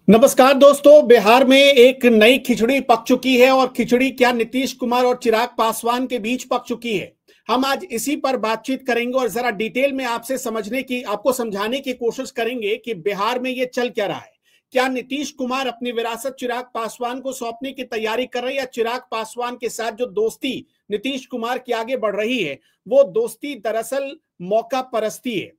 नमस्कार दोस्तों। बिहार में एक नई खिचड़ी पक चुकी है और खिचड़ी क्या नीतीश कुमार और चिराग पासवान के बीच पक चुकी है। हम आज इसी पर बातचीत करेंगे और जरा डिटेल में आपसे आपको समझाने की कोशिश करेंगे कि बिहार में ये चल क्या रहा है। क्या नीतीश कुमार अपनी विरासत चिराग पासवान को सौंपने की तैयारी कर रहे हैं या चिराग पासवान के साथ जो दोस्ती नीतीश कुमार की आगे बढ़ रही है वो दोस्ती दरअसल मौका परस्ती है।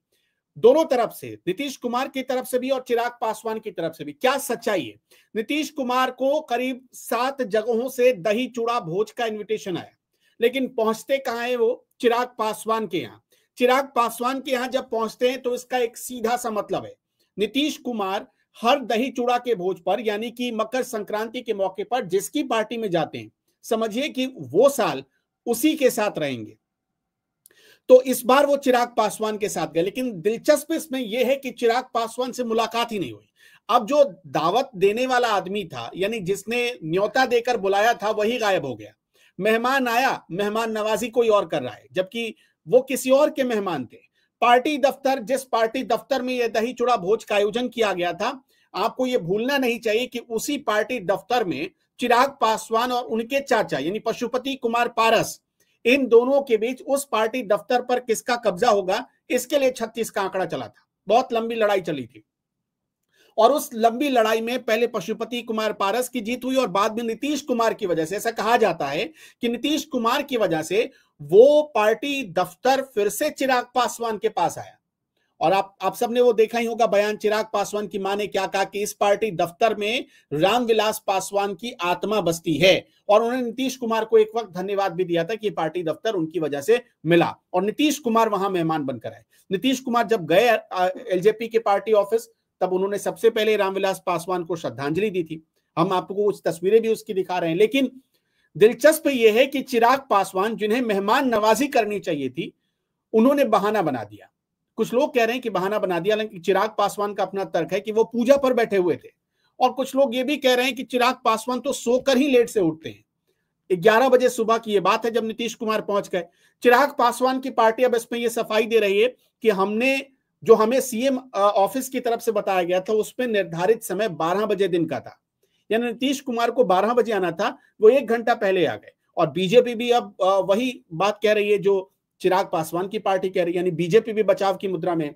दोनों तरफ से, नीतीश कुमार की तरफ से भी और चिराग पासवान की तरफ से भी क्या सच्चाई है। नीतीश कुमार को करीब 7 जगहों से दही चूड़ा भोज का इनविटेशन आया, लेकिन पहुंचते कहां है वो? चिराग पासवान के यहां। चिराग पासवान के यहां जब पहुंचते हैं तो इसका एक सीधा सा मतलब है, नीतीश कुमार हर दही चूड़ा के भोज पर यानी कि मकर संक्रांति के मौके पर जिसकी पार्टी में जाते हैं, समझिए कि वो साल उसी के साथ रहेंगे। तो इस बार वो चिराग पासवान के साथ गए, लेकिन दिलचस्प इसमें यह है कि चिराग पासवान से मुलाकात ही नहीं हुई। अब जो दावत देने वाला आदमी था, यानी जिसने न्योता देकर बुलाया था, वही गायब हो गया। मेहमान आया, मेहमान नवाजी कोई और कर रहा है, जबकि वो किसी और के मेहमान थे। पार्टी दफ्तर, जिस पार्टी दफ्तर में यह दही चूड़ा भोज का आयोजन किया गया था, आपको यह भूलना नहीं चाहिए कि उसी पार्टी दफ्तर में चिराग पासवान और उनके चाचा यानी पशुपति कुमार पारस, इन दोनों के बीच उस पार्टी दफ्तर पर किसका कब्जा होगा, इसके लिए 36 का आंकड़ा चला था। बहुत लंबी लड़ाई चली थी और उस लंबी लड़ाई में पहले पशुपति कुमार पारस की जीत हुई और बाद में नीतीश कुमार की वजह से, ऐसा कहा जाता है कि नीतीश कुमार की वजह से वो पार्टी दफ्तर फिर से चिराग पासवान के पास आया। और आप सबने वो देखा ही होगा बयान, चिराग पासवान की मां ने क्या कहा कि इस पार्टी दफ्तर में रामविलास पासवान की आत्मा बसती है। और उन्होंने नीतीश कुमार को एक वक्त धन्यवाद भी दिया था कि पार्टी दफ्तर उनकी वजह से मिला और नीतीश कुमार वहां मेहमान बनकर आए। नीतीश कुमार जब गए एलजेपी के पार्टी ऑफिस, तब उन्होंने सबसे पहले रामविलास पासवान को श्रद्धांजलि दी थी। हम आपको कुछ तस्वीरें भी उसकी दिखा रहे हैं। लेकिन दिलचस्प यह है कि चिराग पासवान, जिन्हें मेहमान नवाजी करनी चाहिए थी, उन्होंने बहाना बना दिया। कुछ लोग कह रहे हैं कि बहाना बना दिया, लेकिन चिराग पासवान का अपना तर्क है कि वो पूजा पर बैठे हुए थे। और कुछ लोग ये भी कह रहे हैं कि चिराग पासवान तो सोकर ही लेट से उठते हैं। 11 बजे सुबह की ये बात है जब नीतीश कुमार पहुंच गए। चिराग पासवान की पार्टी अब इसमें ये सफाई दे रही है कि हमें सीएम ऑफिस की तरफ से बताया गया था, उसमें निर्धारित समय 12 बजे दिन का था, यानी नीतीश कुमार को 12 बजे आना था, वो 1 घंटा पहले आ गए। और बीजेपी भी अब वही बात कह रही है जो चिराग पासवान की पार्टी कह रही है, यानी बीजेपी भी बचाव की मुद्रा में।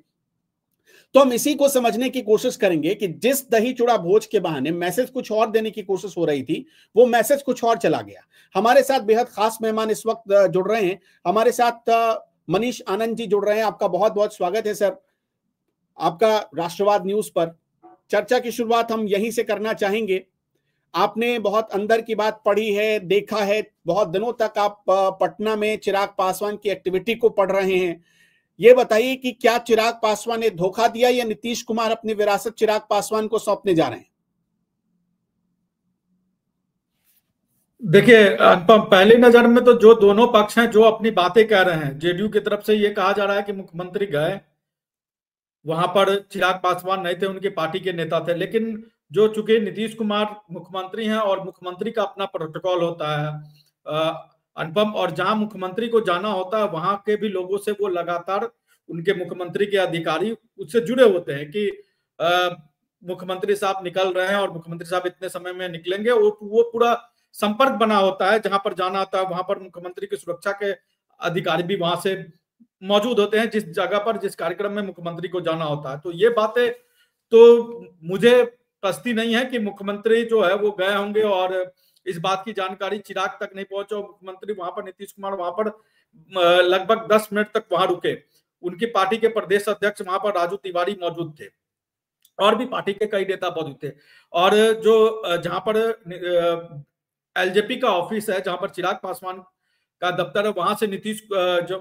तो हम इसी को समझने की कोशिश करेंगे कि जिस दही चूड़ा भोज के बहाने मैसेज कुछ और देने की कोशिश हो रही थी, वो मैसेज कुछ और चला गया। हमारे साथ बेहद खास मेहमान इस वक्त जुड़ रहे हैं। हमारे साथ मनीष आनंद जी जुड़ रहे हैं। आपका बहुत बहुत स्वागत है सर, आपका राष्ट्रवाद न्यूज पर। चर्चा की शुरुआत हम यहीं से करना चाहेंगे। आपने बहुत अंदर की बात पढ़ी है, देखा है, बहुत दिनों तक आप पटना में चिराग पासवान की एक्टिविटी को पढ़ रहे हैं। ये बताइए कि क्या चिराग पासवान ने धोखा दिया या नीतीश कुमार अपनी विरासत चिराग पासवान को सौंपने जा रहे हैं? देखिए अनुपम, पहली नजर में तो जो दोनों पक्ष हैं जो अपनी बातें कह रहे हैं, जेडीयू की तरफ से ये कहा जा रहा है कि मुख्यमंत्री गए, वहां पर चिराग पासवान नहीं थे, उनकी पार्टी के नेता थे। लेकिन जो चूंकि नीतीश कुमार मुख्यमंत्री हैं और मुख्यमंत्री का अपना प्रोटोकॉल होता है अनुपम, और जहां मुख्यमंत्री को जाना होता है वहां के भी लोगों से वो लगातार, उनके मुख्यमंत्री के अधिकारी उससे जुड़े होते हैं कि मुख्यमंत्री साहब निकल रहे हैं और मुख्यमंत्री साहब इतने समय में निकलेंगे। वो पूरा संपर्क बना होता है। जहां पर जाना आता है वहां पर मुख्यमंत्री की सुरक्षा के अधिकारी भी वहां से मौजूद होते हैं, जिस जगह पर जिस कार्यक्रम में मुख्यमंत्री को जाना होता है। तो ये बातें तो मुझे पछती नहीं है कि मुख्यमंत्री जो है वो गए होंगे और इस बात की जानकारी चिराग तक नहीं पहुंचे। मुख्यमंत्री वहां पर, नीतीश कुमार वहां पर लगभग 10 मिनट तक वहां रुके। उनकी पार्टी के प्रदेश अध्यक्ष वहां पर राजू तिवारी मौजूद थे और भी पार्टी के कई नेता मौजूद थे। और जो जहां पर एलजेपी का ऑफिस है, जहां पर चिराग पासवान का दफ्तर है, वहां से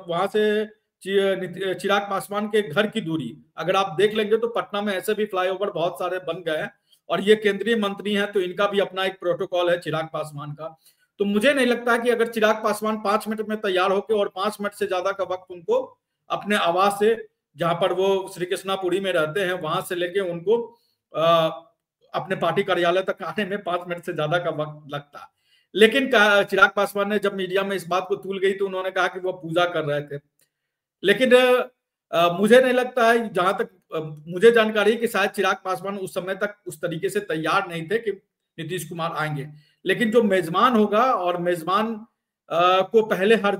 वहां से चिराग पासवान के घर की दूरी अगर आप देख लेंगे तो पटना में ऐसे भी फ्लाईओवर बहुत सारे बन गए हैं और ये केंद्रीय मंत्री हैं तो इनका भी अपना एक प्रोटोकॉल है चिराग पासवान का। तो मुझे नहीं लगता कि अगर चिराग पासवान 5 मिनट में तैयार होकर और 5 मिनट से ज्यादा का वक्त उनको अपने आवास से, जहां पर वो श्री कृष्णापुरी में रहते हैं, वहां से लेके उनको अपने पार्टी कार्यालय तक आने में 5 मिनट से ज्यादा का वक्त लगता। लेकिन चिराग पासवान ने जब मीडिया में इस बात को तूल गई तो उन्होंने कहा कि वो पूजा कर रहे थे। लेकिन मुझे नहीं लगता है, जहां तक मुझे जानकारी है कि शायद चिराग पासवान उस समय तक उस तरीके से तैयार नहीं थे कि नीतीश कुमार आएंगे। लेकिन जो मेजबान होगा, और मेजबान को पहले हर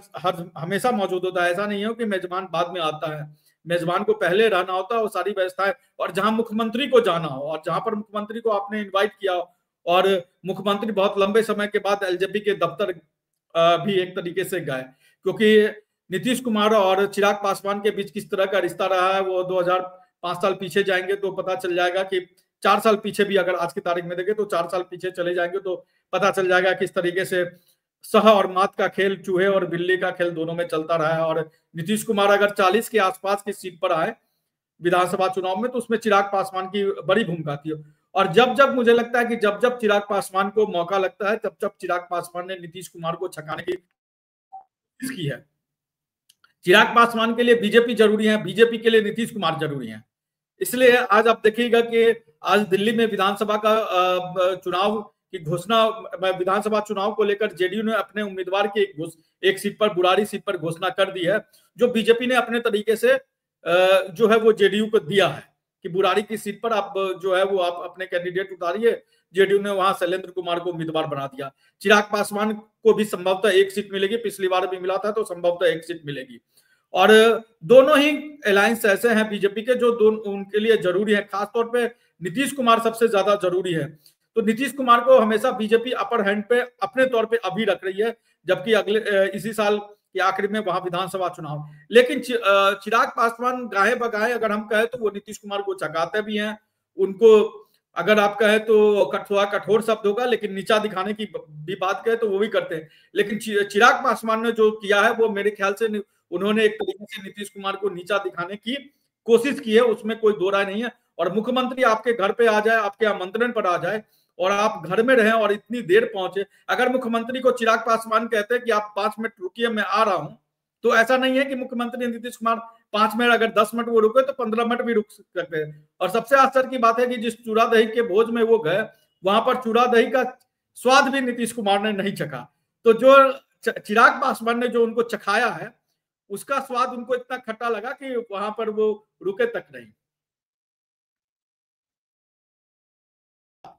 हमेशा मौजूद होता है, ऐसा नहीं है कि मेजबान बाद में आता है। मेजबान को पहले रहना होता है, वो सारी व्यवस्थाएं, और जहां मुख्यमंत्री को जाना हो, और जहां पर मुख्यमंत्री को आपने इन्वाइट किया हो, और मुख्यमंत्री बहुत लंबे समय के बाद एलजेपी के दफ्तर भी एक तरीके से गए, क्योंकि नीतीश कुमार और चिराग पासवान के बीच किस तरह का रिश्ता रहा है, वो 2005 साल पीछे जाएंगे तो पता चल जाएगा कि 4 साल पीछे भी अगर आज की तारीख में देखें तो 4 साल पीछे चले जाएंगे तो पता चल जाएगा किस तरीके से सह और मात का खेल, चूहे और बिल्ली का खेल दोनों में चलता रहा है। और नीतीश कुमार अगर 40 के आसपास की सीट पर आए विधानसभा चुनाव में तो उसमें चिराग पासवान की बड़ी भूमिका थी। और जब जब मुझे लगता है कि जब जब चिराग पासवान को मौका लगता है, तब जब चिराग पासवान ने नीतीश कुमार को छकाने की कोशिश की है। चिराग पासवान के लिए बीजेपी जरूरी है, बीजेपी के लिए नीतीश कुमार जरूरी है। इसलिए आज आप देखिएगा कि आज दिल्ली में विधानसभा का चुनाव की घोषणा, विधानसभा चुनाव को लेकर जेडीयू ने अपने उम्मीदवार की एक सीट पर, बुराड़ी सीट पर घोषणा कर दी है, जो बीजेपी ने अपने तरीके से जो है वो जेडीयू को दिया है कि बुराड़ी की सीट पर आप जो है वो आप अपने कैंडिडेट उतारिए। जेडीयू ने वहां शैलेंद्र कुमार को उम्मीदवार बना दिया। चिराग पासवान को भी संभवतः एक सीट मिलेगी, पिछली बार भी मिला था तो संभवतः एक सीट मिलेगी। और दोनों ही अलायंस ऐसे हैं बीजेपी के जो उनके लिए जरूरी है। खासतौर पे नीतीश कुमार सबसे ज्यादा जरूरी है। तो नीतीश कुमार को हमेशा बीजेपी अपर हैंड पे अपने तौर पे अभी रख रही है, जबकि अगले इसी साल के आखिर में वहां विधानसभा चुनाव। लेकिन चिराग पासवान गाहे बगाहे अगर हम कहें तो वो नीतीश कुमार को चकाते भी हैं। उनको अगर आप कहें तो कठोर शब्द होगा, लेकिन नीचा दिखाने की भी बात कहें तो वो भी करते हैं। लेकिन चिराग पासवान ने जो किया है वो मेरे ख्याल से उन्होंने एक तरीके से नीतीश कुमार को नीचा दिखाने की कोशिश की है, उसमें कोई दो राय नहीं है। और मुख्यमंत्री आपके घर पे आ जाए, आपके आमंत्रण पर आ जाए और आप घर में रहें और इतनी देर पहुंचे, अगर मुख्यमंत्री को चिराग पासवान कहते हैं कि आप 5 मिनट रुकिए मैं आ रहा हूं, तो ऐसा नहीं है कि मुख्यमंत्री नीतीश कुमार 5 मिनट, अगर 10 मिनट वो रुके तो 15 मिनट भी रुक सकते हैं। और सबसे आश्चर्य की बात है कि जिस चूड़ा दही के भोज में वो गए, वहां पर चूड़ा दही का स्वाद भी नीतीश कुमार ने नहीं चखा। तो जो चिराग पासवान ने जो उनको चखाया है, उसका स्वाद उनको इतना खट्टा लगा कि वहां पर वो रुके तक नहीं।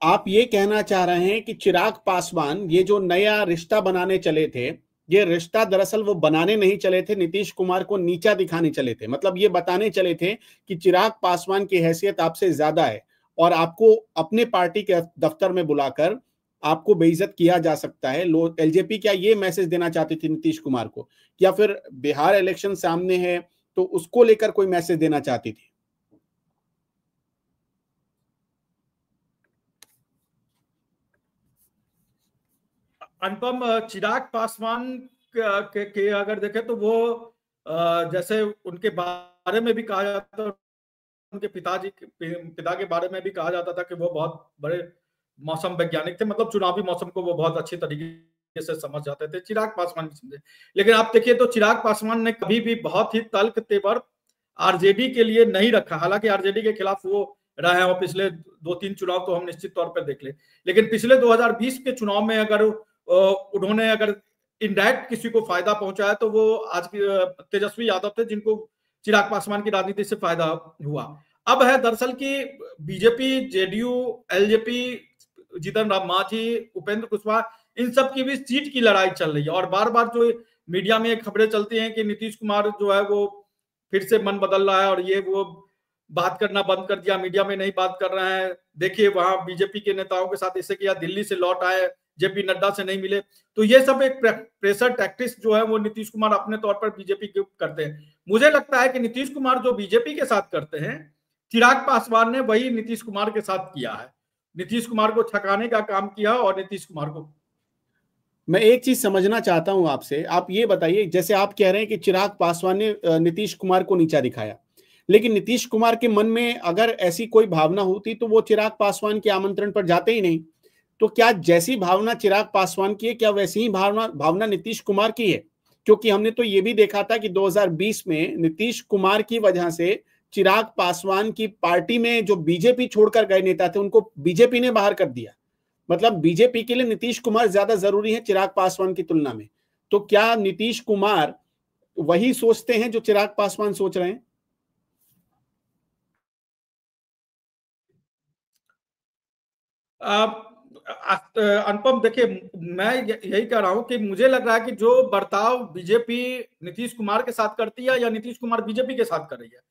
आप ये कहना चाह रहे हैं कि चिराग पासवान ये जो नया रिश्ता बनाने चले थे, ये रिश्ता दरअसल वो बनाने नहीं चले थे, नीतीश कुमार को नीचा दिखाने चले थे। मतलब ये बताने चले थे कि चिराग पासवान की हैसियत आपसे ज्यादा है और आपको अपने पार्टी के दफ्तर में बुलाकर आपको बेइज्जत किया जा सकता है। एलजेपी क्या ये मैसेज देना चाहती थी नीतीश कुमार को, या फिर बिहार इलेक्शन सामने है तो उसको लेकर कोई मैसेज देना चाहती थी? अनुपम, चिराग पासवान के अगर देखें तो वो जैसे उनके बारे में भी कहा जाता है, उनके पिता के बारे में भी कहा जाता था कि वो बहुत बड़े मौसम वैज्ञानिक थे। मतलब चुनावी मौसम को वो बहुत अच्छी तरीके से समझ जाते थे, चिराग पासवान भी समझे। लेकिन आप देखिए तो चिराग पासवान ने कभी भी बहुत ही तल्ख तेवर आरजेडी के लिए नहीं रखा। हालांकि आरजेडी के खिलाफ वो रहा है और पिछले 2-3 चुनाव तो हम निश्चित तौर पर देख ले, लेकिन पिछले 2020 के चुनाव में अगर उन्होंने अगर इनडायरेक्ट किसी को फायदा पहुंचाया तो वो आज की तेजस्वी यादव थे, जिनको चिराग पासवान की राजनीति से फायदा हुआ। अब है दरअसल की BJP, JDU, LJP, Jitan Ram Manjhi, Upendra Kushwaha, इन सब की भी सीट की लड़ाई चल रही है। और बार बार जो मीडिया में खबरें चलती हैं कि नीतीश कुमार जो है वो फिर से मन बदल रहा है और ये वो बात करना बंद कर दिया, मीडिया में नहीं बात कर रहे हैं। देखिए वहां बीजेपी के नेताओं के साथ ऐसे किया, दिल्ली से लौट आए, जेपी नड्डा से नहीं मिले। तो ये सब एक प्रेशर टैक्टिक्स जो है वो नीतीश कुमार अपने तौर पर बीजेपी के करते हैं। मुझे लगता है कि नीतीश कुमार जो बीजेपी के साथ करते हैं, चिराग पासवान ने वही नीतीश कुमार के साथ किया है। नीतीश कुमार को छकाने का काम किया और नीतीश कुमार को। मैं एक चीज समझना चाहता हूं आपसे, आप ये बताइए, जैसे आप कह रहे हैं कि चिराग पासवान ने नीतीश कुमार को नीचा दिखाया, लेकिन नीतीश कुमार के मन में अगर ऐसी कोई भावना होती तो वो चिराग पासवान के आमंत्रण पर जाते ही नहीं। तो क्या जैसी भावना चिराग पासवान की है, क्या वैसी ही भावना नीतीश कुमार की है? क्योंकि हमने तो ये भी देखा था कि 2020 में नीतीश कुमार की वजह से चिराग पासवान की पार्टी में जो बीजेपी छोड़कर गए नेता थे उनको बीजेपी ने बाहर कर दिया। मतलब बीजेपी के लिए नीतीश कुमार ज्यादा जरूरी है चिराग पासवान की तुलना में। तो क्या नीतीश कुमार वही सोचते हैं जो चिराग पासवान सोच रहे हैं? अनुपम देखिए, मैं यही कह रहा हूं कि मुझे लग रहा है कि जो बर्ताव बीजेपी नीतीश कुमार के साथ करती है या नीतीश कुमार बीजेपी के साथ कर रही है,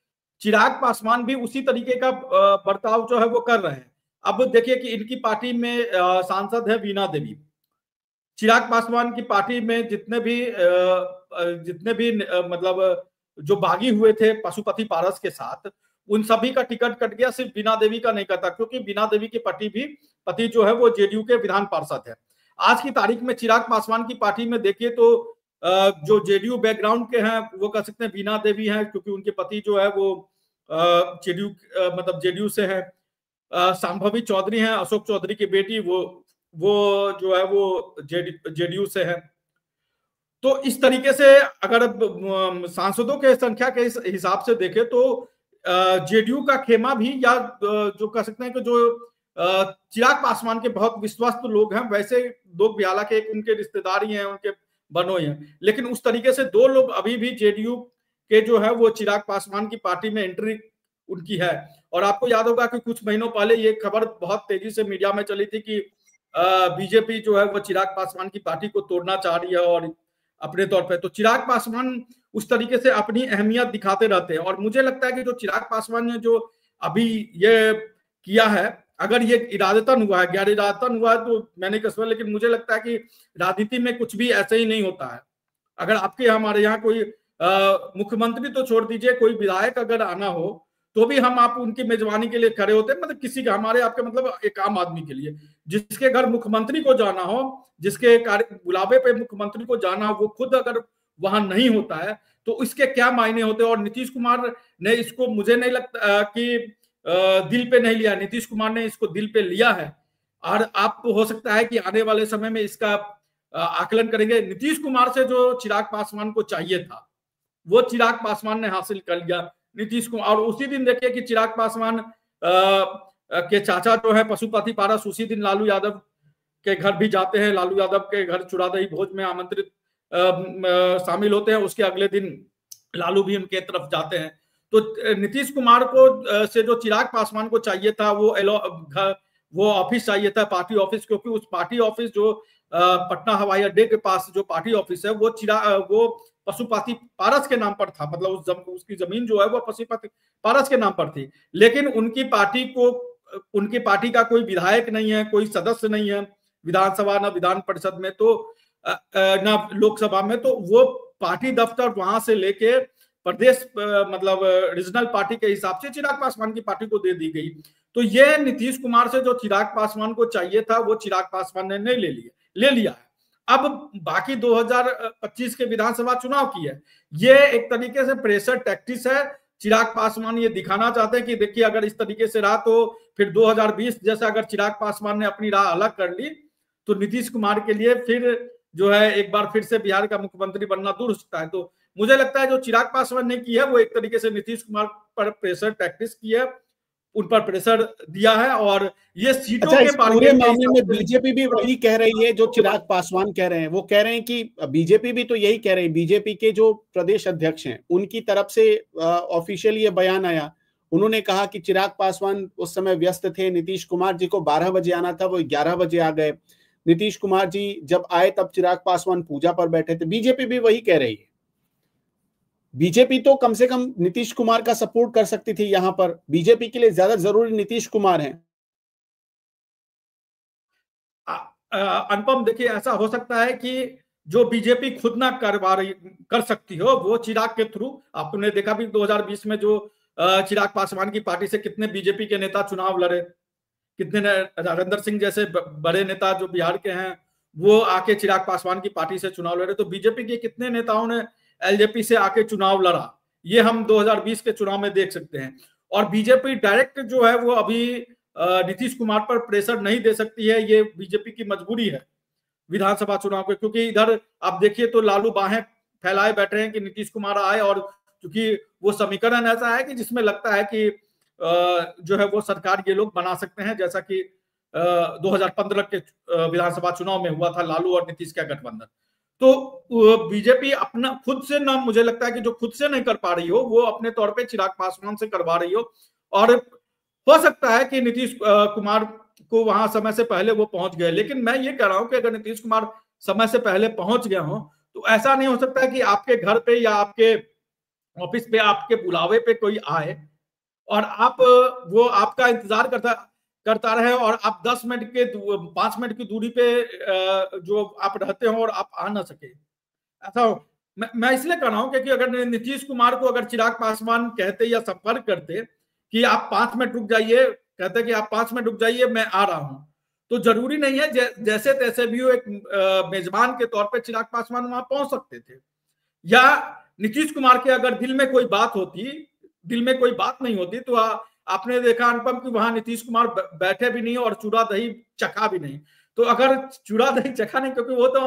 चिराग पासवान भी उसी तरीके का बर्ताव जो है वो कर रहे हैं। अब देखिए कि इनकी पार्टी में सांसद है वीणा देवी। चिराग पासवान की पार्टी में जितने भी मतलब जो बागी हुए थे पशुपति पारस के साथ, उन सभी का टिकट कट गया, सिर्फ बीना देवी का नहीं कटा, क्योंकि बीना देवी की पति जो है वो जेडीयू के विधान पार्षद है। आज की तारीख में चिराग पासवान की पार्टी में देखिए तो जो जेडीयू बैकग्राउंड के हैं वो कह सकते हैं बीना देवी हैं, क्योंकि उनके पति जो है वो जेडीयू मतलब जेडीयू से है। संभवी चौधरी हैं, अशोक चौधरी की बेटी, वो जो है वो जेडीयू से है। तो इस तरीके से अगर सांसदों के संख्या के हिसाब से देखें तो जेडीयू का खेमा भी, या जो कह सकते हैं कि जो चिराग पासवान के बहुत विश्वस्त लोग हैं, वैसे लोग भी, हालांकि एक उनके रिश्तेदार ही हैं, उनके बनोई हैं, लेकिन उस तरीके से दो लोग अभी भी जेडीयू के जो है वो चिराग पासवान की पार्टी में एंट्री उनकी है। और आपको याद होगा कि कुछ महीनों पहले ये खबर बहुत तेजी से मीडिया में चली थी कि बीजेपी जो है वो चिराग पासवान की पार्टी को तोड़ना चाह रही है और अपने तौर पे। तो चिराग पासवान उस तरीके से अपनी अहमियत दिखाते रहते हैं, और मुझे लगता है कि जो चिराग पासवान ने जो अभी ये किया है, अगर ये इरादतन हुआ है, गैर इरादतन हुआ है तो मैंने कहा, लेकिन मुझे लगता है कि राजनीति में कुछ भी ऐसे ही नहीं होता है। अगर आपके हमारे यहाँ कोई मुख्यमंत्री तो छोड़ दीजिए, कोई विधायक अगर आना हो तो भी हम आप उनकी मेजबानी के लिए खड़े होते हैं, मतलब किसी का, हमारे आपके मतलब एक आम आदमी के लिए, जिसके घर मुख्यमंत्री को जाना हो, जिसके बुलावे पे मुख्यमंत्री को जाना हो, वो खुद अगर वहां नहीं होता है तो इसके क्या मायने होते हैं। और नीतीश कुमार ने इसको, मुझे नहीं लगता कि दिल पे नहीं लिया, नीतीश कुमार ने इसको दिल पे लिया है। और आप हो सकता है कि आने वाले समय में इसका आकलन करेंगे। नीतीश कुमार से जो चिराग पासवान को चाहिए था वो चिराग पासवान ने हासिल कर लिया, नीतीश कुमार। और उसी दिन देखिए कि चिराग पासवान के चाचा जो है पशुपति पारस, उसी दिन लालू यादव के घर भी जाते हैं, लालू यादव के घर चुरादही भोज में आमंत्रित शामिल होते हैं। उसके अगले दिन लालू भी उनके तरफ जाते हैं। तो नीतीश कुमार को से जो चिराग पासवान को चाहिए था वो ऑफिस चाहिए था, पार्टी ऑफिस, क्योंकि उस पार्टी ऑफिस जो पटना हवाई अड्डे के पास जो पार्टी ऑफिस है वो पशुपति पारस के नाम पर था, मतलब उसकी जमीन जो है वो पशुपति पारस के नाम पर थी। लेकिन उनकी पार्टी का कोई विधायक नहीं है, कोई सदस्य नहीं है विधानसभा न विधान परिषद में, तो न लोकसभा में। तो वो पार्टी दफ्तर वहां से लेके प्रदेश मतलब रीजनल पार्टी के हिसाब से चिराग पासवान की पार्टी को दे दी गई। तो ये नीतीश कुमार से जो चिराग पासवान को चाहिए था वो चिराग पासवान ने नहीं ले लिया है। अब बाकी 2025 के विधानसभा चुनाव की है, ये एक तरीके से प्रेशर टैक्टिस है। चिराग पासवान ये दिखाना चाहते हैं कि देखिए अगर इस तरीके से रहा तो फिर 2020 जैसा अगर चिराग पासवान ने अपनी राह अलग कर ली तो नीतीश कुमार के लिए फिर जो है एक बार फिर से बिहार का मुख्यमंत्री बनना दूर हो सकता है। तो मुझे लगता है जो चिराग पासवान ने की है वो एक तरीके से नीतीश कुमार पर प्रेशर टैक्टिस की है, उन पर प्रेशर दिया है। और ये सीटों के पूरे मामले में बीजेपी भी वही कह रही है जो चिराग पासवान कह रहे हैं। वो कह रहे हैं कि बीजेपी भी तो यही कह रही है, बीजेपी के जो प्रदेश अध्यक्ष हैं उनकी तरफ से ऑफिशियल ये बयान आया। उन्होंने कहा कि चिराग पासवान उस समय व्यस्त थे, नीतीश कुमार जी को 12 बजे आना था, वो 11 बजे आ गए। नीतीश कुमार जी जब आए तब चिराग पासवान पूजा पर बैठे थे। बीजेपी भी वही कह रही है। बीजेपी तो कम से कम नीतीश कुमार का सपोर्ट कर सकती थी, यहां पर बीजेपी के लिए ज्यादा जरूरी नीतीश कुमार हैं। अनुपम देखिए, ऐसा हो सकता है कि जो बीजेपी खुद ना कर सकती हो वो चिराग के थ्रू, आपने देखा भी 2020 में जो चिराग पासवान की पार्टी से कितने बीजेपी के नेता चुनाव लड़े, कितने राजेंद्र सिंह जैसे बड़े नेता जो बिहार के हैं वो आके चिराग पासवान की पार्टी से चुनाव लड़े। तो बीजेपी के कितने नेताओं ने एलजेपी से आके चुनाव लड़ा, ये हम 2020 के चुनाव में देख सकते हैं। और बीजेपी डायरेक्ट जो है वो अभी नीतीश कुमार पर प्रेशर नहीं दे सकती है, ये बीजेपी की मजबूरी है विधानसभा चुनाव के, क्योंकि इधर आप देखिए तो लालू बाहें फैलाए बैठे हैं कि नीतीश कुमार आए। और क्योंकि वो समीकरण ऐसा है कि जिसमें लगता है कि जो है वो सरकार ये लोग बना सकते हैं, जैसा कि 2015 के विधानसभा चुनाव में हुआ था लालू और नीतीश का गठबंधन। तो बीजेपी अपना खुद से ना, मुझे लगता है कि जो खुद से नहीं कर पा रही हो वो अपने तौर पे चिराग पासवान से करवा रही हो। और हो सकता है कि नीतीश कुमार को वहां समय से पहले वो पहुंच गए। लेकिन मैं ये कह रहा हूं कि अगर नीतीश कुमार समय से पहले पहुंच गए हों तो ऐसा नहीं हो सकता कि आपके घर पे या आपके ऑफिस पे आपके बुलावे पे कोई आए और आप वो आपका इंतजार करता रहे और आप 10 मिनट के 5 मिनट की दूरी पे जो आप रहते हो और आप आ ना सके। ऐसा मैं इसलिए कह रहा हूं क्योंकि अगर नीतीश कुमार को अगर चिराग पासवान कहते या संपर्क करते कि आप 5 मिनट रुक जाइए, कहते कि आप 5 मिनट रुक जाइए मैं आ रहा हूं, तो जरूरी नहीं है जैसे तैसे भी वो एक मेजबान के तौर पर चिराग पासवान वहां पहुंच सकते थे। या नीतीश कुमार के अगर दिल में कोई बात होती, दिल में कोई बात नहीं होती तो आपने देखा अनुपम कि वहां नीतीश कुमार बैठे भी नहीं और चूड़ा दही चखा भी नहीं। तो अगर चूड़ा दही चखा नहीं, क्योंकि वो तो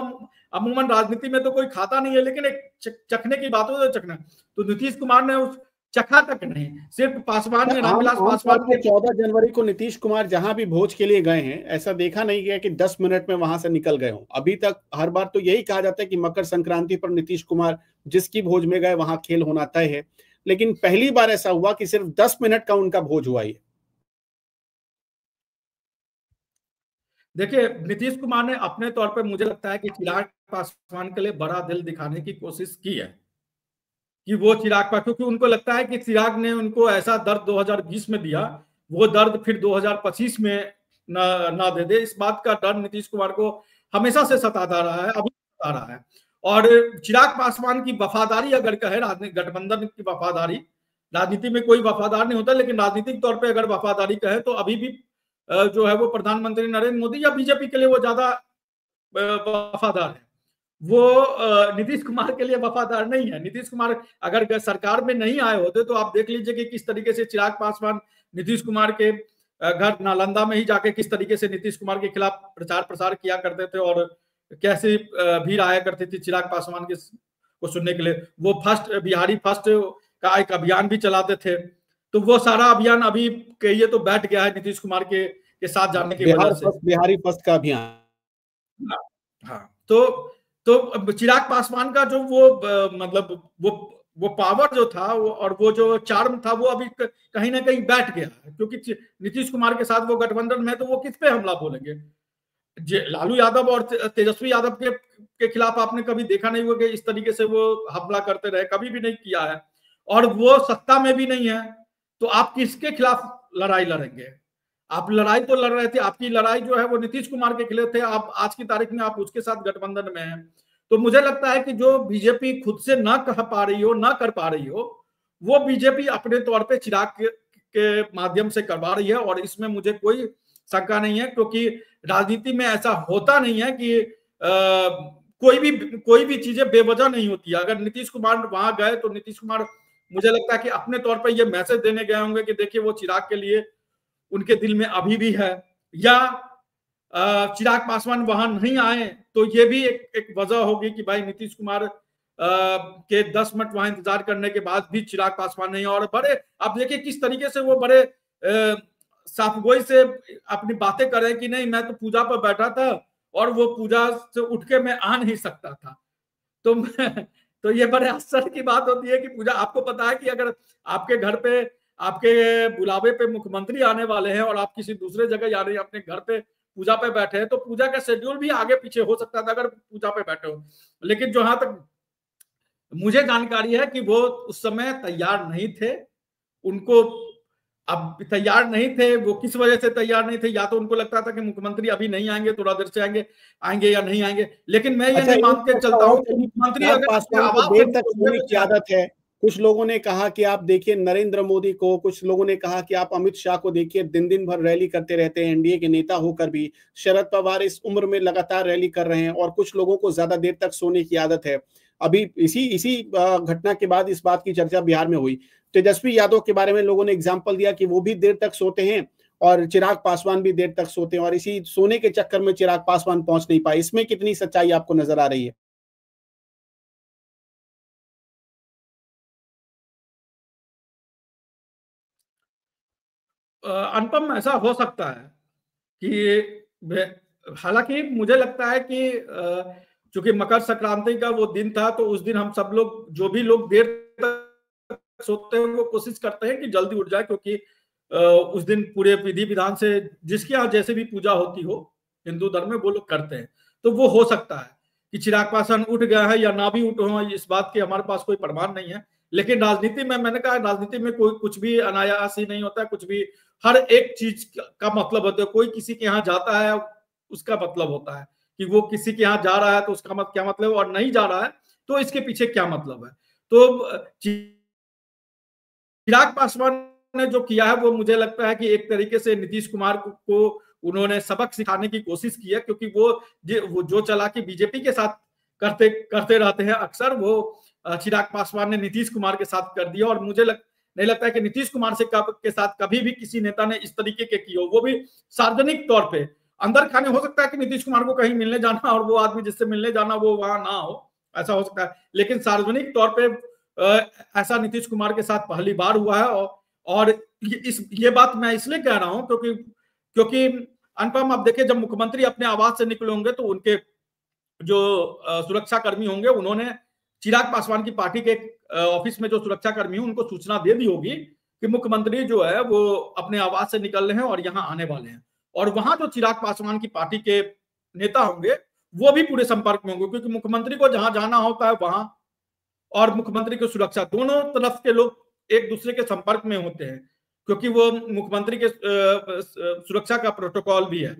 अमूमन राजनीति में तो कोई खाता नहीं है, लेकिन एक चखने की बात हो तो चखना, तो नीतीश कुमार ने उस चखा तक नहीं, सिर्फ पासवान ने, रामविलास पासवान के 14 जनवरी को नीतीश कुमार जहां भी भोज के लिए गए हैं ऐसा देखा नहीं गया कि 10 मिनट में वहां से निकल गए हों। अभी तक हर बार तो यही कहा जाता है कि मकर संक्रांति पर नीतीश कुमार जिसकी भोज में गए वहां खेल होना तय है, लेकिन पहली बार ऐसा हुआ कि सिर्फ 10 मिनट का उनका भोज हुआ है। देखिए, नीतीश कुमार ने अपने तौर पर मुझे लगता है कि चिराग पासवान के लिए बड़ा दिल दिखाने की कोशिश की है कि वो चिराग पर, क्योंकि उनको लगता है कि चिराग ने उनको ऐसा दर्द 2020 में दिया, वो दर्द फिर 2025 में ना दे दे। इस बात का डर नीतीश कुमार को हमेशा से सताता रहा है, अभी सता रहा है। और चिराग पासवान की वफादारी अगर कहे, गठबंधन की वफादारी, राजनीति में कोई वफादार नहीं होता, लेकिन राजनीतिक तौर पर अगर वफादारी कहे तो अभी भी जो है वो प्रधानमंत्री नरेंद्र मोदी या बीजेपी के लिए वो ज्यादा वफादार है। वो नीतीश कुमार के लिए वफादार नहीं है। नीतीश कुमार अगर सरकार में नहीं आए होते तो आप देख लीजिए कि किस तरीके से चिराग पासवान नीतीश कुमार के घर नालंदा में ही जाके किस तरीके से नीतीश कुमार के खिलाफ प्रचार प्रसार किया करते थे और कैसे भीड़ आया करती थी चिराग पासवान के को सुनने के लिए। वो बिहारी फर्स्ट का एक अभियान भी चलाते थे, तो वो सारा अभियान अभी कहिए तो बैठ गया है नीतीश कुमार के साथ जाने की वजह से, बिहारी फर्स्ट का अभियान। हाँ, तो चिराग पासवान का जो वो मतलब वो पावर जो था वो और वो जो चार्म था वो अभी कहीं ना कहीं बैठ गया है, क्योंकि नीतीश कुमार के साथ वो गठबंधन में, तो वो किस पे हमला बोलेंगे। लालू यादव और तेजस्वी यादव के खिलाफ आपने कभी देखा नहीं हुआ कि इस तरीके से वो हमला करते रहे, कभी भी नहीं किया है। और वो सत्ता में भी नहीं है, तो आप किसके खिलाफ लड़ाई लड़ेंगे। आप लड़ाई तो लड़ रहे थे, आपकी लड़ाई जो है वो नीतीश कुमार के खिलाफ थे, आप आज की तारीख में आप उसके साथ गठबंधन में हैं। तो मुझे लगता है कि जो बीजेपी खुद से ना कह पा रही हो, ना कर पा रही हो, वो बीजेपी अपने तौर पे चिराग के माध्यम से करवा रही है। और इसमें मुझे कोई शंका नहीं है, क्योंकि राजनीति में ऐसा होता नहीं है कि कोई भी चीजें बेवजह नहीं होती है। अगर नीतीश कुमार वहां गए तो नीतीश कुमार मुझे लगता है कि अपने तौर पर यह मैसेज देने गए होंगे कि देखिए वो चिराग के लिए उनके दिल में अभी भी है। या चिराग पासवान वहां नहीं आए तो ये भी एक वजह होगी कि भाई नीतीश कुमार के 10 मिनट वहां इंतजार करने के बाद भी चिराग पासवान नहीं। और बड़े आप देखिए किस तरीके से वो बड़े साफगोई से अपनी बातें कर रहे हैं कि नहीं मैं तो पूजा पर बैठा था और वो पूजा से उठ के मैं आ नहीं सकता था। तो ये बड़े आश्चर्य की बात होती है कि पूजा, आपको पता है कि अगर आपके घर पे आपके बुलावे पे मुख्यमंत्री आने वाले हैं और आप किसी दूसरे जगह जा रहे हैं, अपने घर पे पूजा पे बैठे हैं, तो पूजा का शेड्यूल भी आगे पीछे हो सकता था अगर पूजा पे बैठे हो। लेकिन जहां तक मुझे जानकारी है कि वो उस समय तैयार नहीं थे, उनको अब तैयार नहीं थे। वो किस वजह से तैयार नहीं थे, या तो उनको लगता था कि मुख्यमंत्री अभी नहीं आएंगे, थोड़ा देर से आएंगे या नहीं आएंगे। लेकिन मैं ये नहीं मान के चलता हूँ कि मुख्यमंत्री अगर देर तक सोने की आदत है। कुछ लोगों ने कहा कि आप देखिए नरेंद्र मोदी को, कुछ लोगों ने कहा कि आप अमित शाह को देखिए, दिन भर रैली करते रहते हैं, एनडीए के नेता होकर भी। शरद पवार इस उम्र में लगातार रैली कर रहे हैं और कुछ लोगों को ज्यादा देर तक सोने की आदत है। अभी इसी घटना के बाद इस बात की चर्चा बिहार में हुई। तेजस्वी यादव के बारे में लोगों ने एग्जाम्पल दिया कि वो भी देर तक सोते हैं और चिराग पासवान भी देर तक सोते हैं, और इसी सोने के चक्कर में चिराग पासवान पहुंच नहीं पाए। इसमें कितनी सच्चाई आपको नजर आ रही है? अनुपम, ऐसा हो सकता है कि हालांकि मुझे लगता है कि चूंकि मकर संक्रांति का वो दिन था, तो उस दिन हम सब लोग, जो भी लोग देर तक सोते हैं, वो कोशिश करते हैं कि जल्दी उठ जाए, क्योंकि उस दिन पूरे विधि विधान से जिसके यहाँ जैसे भी पूजा होती हो हिंदू धर्म में वो लोग करते हैं। तो वो हो सकता है कि चिराग पासवान उठ गया है या ना भी उठे हो, इस बात के हमारे पास कोई प्रमाण नहीं है। लेकिन राजनीति में मैंने कहा राजनीति में कोई कुछ भी अनायास ही नहीं होता है, कुछ भी हर एक चीज का मतलब होता है। कोई किसी के यहाँ जाता है उसका मतलब होता है कि वो किसी के यहाँ जा रहा है तो उसका क्या मतलब, और नहीं जा रहा है तो इसके पीछे क्या मतलब है। तो चिराग पासवान ने जो किया है वो मुझे लगता है कि एक तरीके से नीतीश कुमार को उन्होंने सबक सिखाने की कोशिश की है, क्योंकि वो जो चालाकी बीजेपी के साथ करते रहते हैं अक्सर, वो चिराग पासवान ने नीतीश कुमार के साथ कर दिया। और मुझे नहीं लगता है कि नीतीश कुमार के साथ कभी भी किसी नेता ने इस तरीके के किए हो, वो भी सार्वजनिक तौर पे। अंदर खाने हो सकता है कि नीतीश कुमार को कहीं मिलने जाना और वो आदमी जिससे मिलने जाना वो वहां ना हो, ऐसा हो सकता है। लेकिन सार्वजनिक तौर पे ऐसा नीतीश कुमार के साथ पहली बार हुआ है। और ये बात मैं इसलिए कह रहा हूं क्योंकि अनुपम, आप देखिए जब मुख्यमंत्री अपने आवास से निकले होंगे तो उनके जो सुरक्षा कर्मी होंगे उन्होंने चिराग पासवान की पार्टी के ऑफिस में जो सुरक्षा कर्मी हैं उनको सूचना दे दी होगी कि मुख्यमंत्री जो है वो अपने आवास से निकल रहे हैं और यहाँ आने वाले हैं। और वहां जो चिराग पासवान की पार्टी के नेता होंगे वो भी पूरे संपर्क में होंगे, क्योंकि मुख्यमंत्री को जहां जाना होता है वहां और मुख्यमंत्री की सुरक्षा दोनों तरफ के लोग एक दूसरे के संपर्क में होते हैं, क्योंकि वो मुख्यमंत्री के सुरक्षा का प्रोटोकॉल भी है।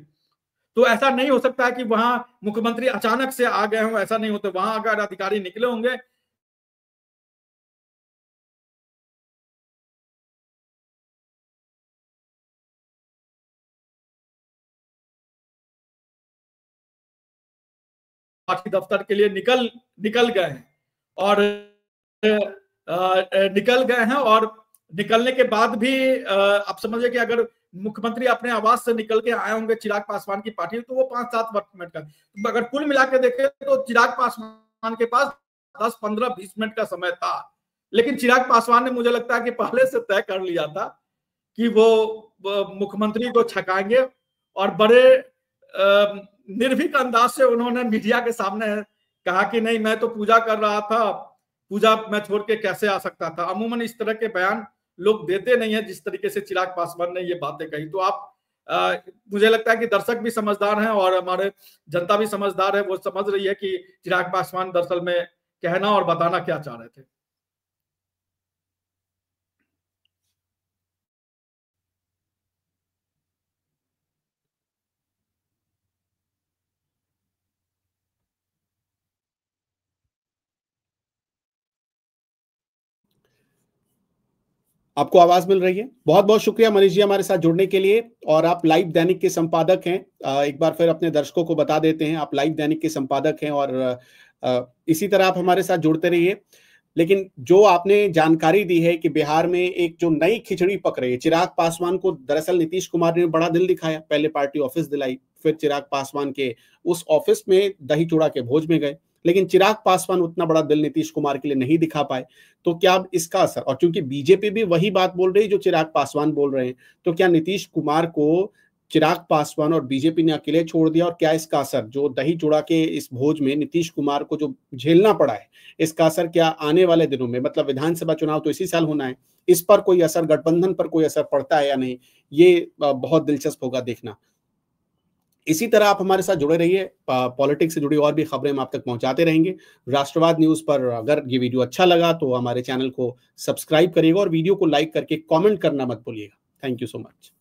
तो ऐसा नहीं हो सकता है कि वहां मुख्यमंत्री अचानक से आ गए हों, ऐसा नहीं होता। वहां अगर अधिकारी निकले होंगे पार्टी दफ्तर के लिए निकल गए हैं और निकल गए हैं, और निकलने के बाद भी आप समझिए कि अगर मुख्यमंत्री अपने आवास से निकल के आए होंगे चिराग पासवान की पार्टी, तो वो 5-7 मिनट का, तो अगर कुल मिला के देखें तो चिराग पासवान के पास 10-15-20 मिनट का समय था। लेकिन चिराग पासवान ने मुझे लगता है कि पहले से तय कर लिया था कि वो मुख्यमंत्री को छकाएंगे, और बड़े निर्भीक अंदाज से उन्होंने मीडिया के सामने कहा कि नहीं, मैं तो पूजा कर रहा था, पूजा मैं छोड़ के कैसे आ सकता था। अमूमन इस तरह के बयान लोग देते नहीं है जिस तरीके से चिराग पासवान ने ये बातें कही। तो आप मुझे लगता है कि दर्शक भी समझदार हैं और हमारे जनता भी समझदार है, वो समझ रही है कि चिराग पासवान दरअसल में कहना और बताना क्या चाह रहे थे। आपको आवाज मिल रही है? बहुत बहुत शुक्रिया मनीष जी हमारे साथ जुड़ने के लिए। और आप लाइव दैनिक के संपादक हैं, एक बार फिर अपने दर्शकों को बता देते हैं, आप लाइव दैनिक के संपादक हैं और इसी तरह आप हमारे साथ जुड़ते रहिए। लेकिन जो आपने जानकारी दी है कि बिहार में एक जो नई खिचड़ी पक रही है, चिराग पासवान को दरअसल नीतीश कुमार ने बड़ा दिल दिखाया, पहले पार्टी ऑफिस दिलाई, फिर चिराग पासवान के उस ऑफिस में दही चूड़ा के भोज में गए, लेकिन चिराग पासवान उतना बड़ा दिल नीतीश कुमार के लिए नहीं दिखा पाए। तो क्या अब इसका असर, और क्योंकि बीजेपी भी वही बात बोल रही है जो चिराग पासवान बोल रहे हैं, तो क्या नीतीश कुमार को चिराग पासवान और बीजेपी ने अकेले छोड़ दिया, और क्या इसका असर जो दही चूड़ा के इस भोज में नीतीश कुमार को जो झेलना पड़ा है, इसका असर क्या आने वाले दिनों में, मतलब विधानसभा चुनाव तो इसी साल होना है, इस पर कोई असर, गठबंधन पर कोई असर पड़ता है या नहीं, ये बहुत दिलचस्प होगा देखना। इसी तरह आप हमारे साथ जुड़े रहिए, पॉलिटिक्स से जुड़ी और भी खबरें हम आप तक पहुंचाते रहेंगे। राष्ट्रवाद न्यूज पर अगर ये वीडियो अच्छा लगा तो हमारे चैनल को सब्सक्राइब करिएगा और वीडियो को लाइक करके कमेंट करना मत भूलिएगा। Thank you so much.